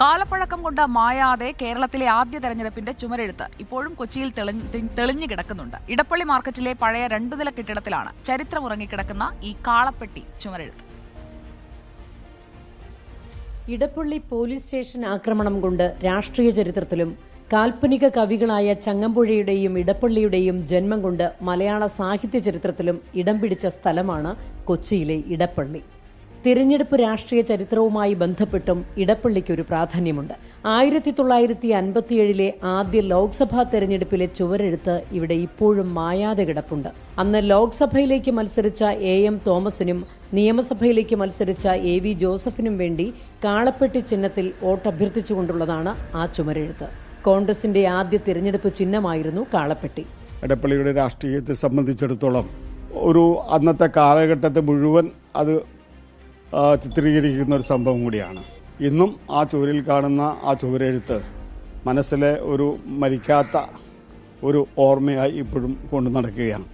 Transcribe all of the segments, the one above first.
കാലപ്പഴക്കം കൊണ്ട് മായാതെ കേരളത്തിലെ ആദ്യ തെരഞ്ഞെടുപ്പിന്റെ ചുമരെഴുത്ത് ഇപ്പോഴും കൊച്ചിയിൽ തെളിഞ്ഞു കിടക്കുന്നുണ്ട്. ഇടപ്പള്ളി മാർക്കറ്റിലെ പഴയ 2 നില കെട്ടിടത്തിലാണ് ചരിത്രമുറങ്ങിക്കിടക്കുന്ന ഈ കാളപ്പെട്ടി ചുമരെഴുത്ത്. ഇടപ്പള്ളി പോലീസ് സ്റ്റേഷൻ ആക്രമണം കൊണ്ട് രാഷ്ട്രീയ ചരിത്രത്തിലും കാൽപ്പനിക കവികളായ ചങ്ങമ്പുഴയുടെയും ഇടപ്പള്ളിയുടെയും ജന്മം കൊണ്ട് മലയാള സാഹിത്യ ചരിത്രത്തിലും ഇടം പിടിച്ച സ്ഥലമാണ് കൊച്ചിയിലെ ഇടപ്പള്ളി. തിരഞ്ഞെടുപ്പ് രാഷ്ട്രീയ ചരിത്രവുമായി ബന്ധപ്പെട്ടും ഇടപ്പള്ളിക്കൊരു പ്രാധാന്യമുണ്ട്. 1957 ആദ്യ ലോക്സഭാ തെരഞ്ഞെടുപ്പിലെ ചുവരെഴുത്ത് ഇവിടെ ഇപ്പോഴും മായാതെ കിടപ്പുണ്ട്. അന്ന് ലോക്സഭയിലേക്ക് മത്സരിച്ച AM തോമസിനും നിയമസഭയിലേക്ക് മത്സരിച്ച AV ജോസഫിനും വേണ്ടി കാളപ്പെട്ടി ചിഹ്നത്തിൽ വോട്ടഭ്യർത്ഥിച്ചുകൊണ്ടുള്ളതാണ് ആ ചുമരെഴുത്ത്. കോൺഗ്രസിന്റെ ആദ്യ തിരഞ്ഞെടുപ്പ് ചിഹ്നമായിരുന്നു കാളപ്പെട്ടി. ഇടപ്പള്ളിയുടെ രാഷ്ട്രീയത്തെ സംബന്ധിച്ചിടത്തോളം ഒരു അന്നത്തെ കാലഘട്ടത്തെ മുഴുവൻ അത് ചിത്രീകരിക്കുന്ന ഒരു സംഭവം കൂടിയാണ്. ഇന്നും ആ ചുവരിൽ കാണുന്ന ആ ചുവരെഴുത്ത് മനസ്സിലെ ഒരു മരിക്കാത്ത ഒരു ഓർമ്മയായി ഇപ്പോഴും കൊണ്ടു നടക്കുകയാണ്.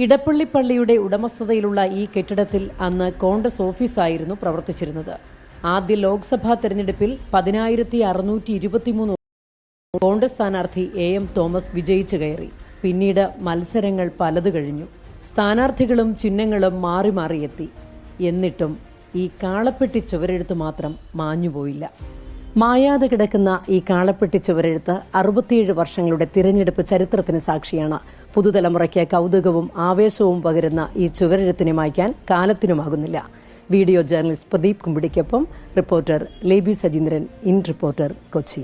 ഇടപ്പള്ളി പള്ളിയുടെ ഉടമസ്ഥതയിലുള്ള ഈ കെട്ടിടത്തിൽ അന്ന് കോൺഗ്രസ് ഓഫീസായിരുന്നു പ്രവർത്തിച്ചിരുന്നത്. ആദ്യ ലോക്സഭാ തെരഞ്ഞെടുപ്പിൽ 10,623 കോൺഗ്രസ് സ്ഥാനാർത്ഥി AM തോമസ് വിജയിച്ചു കയറി. പിന്നീട് മത്സരങ്ങൾ പലത് കഴിഞ്ഞു. സ്ഥാനാർത്ഥികളും ചിഹ്നങ്ങളും മാറി മാറിയെത്തി. എന്നിട്ടും ഈ കാളപ്പെട്ടി ചുവരെഴുത്ത് മാത്രം മാഞ്ഞുപോയില്ല. മായാതെ കിടക്കുന്ന ഈ കാളപ്പെട്ടി ചുവരെഴുത്ത് 67 വർഷങ്ങളുടെ തിരഞ്ഞെടുപ്പ് ചരിത്രത്തിന് സാക്ഷിയാണ്. പുതുതലമുറയ്ക്ക് കൗതുകവും ആവേശവും പകരുന്ന ഈ ചുവരെഴുത്തിനെ മായ്ക്കാൻ കാലത്തിനുമാകുന്നില്ല. വീഡിയോ ജേർണലിസ്റ്റ് പ്രദീപ് കുമ്പിടിക്കൊപ്പം reporter Leby Sajeendran, in reporter, Kochi.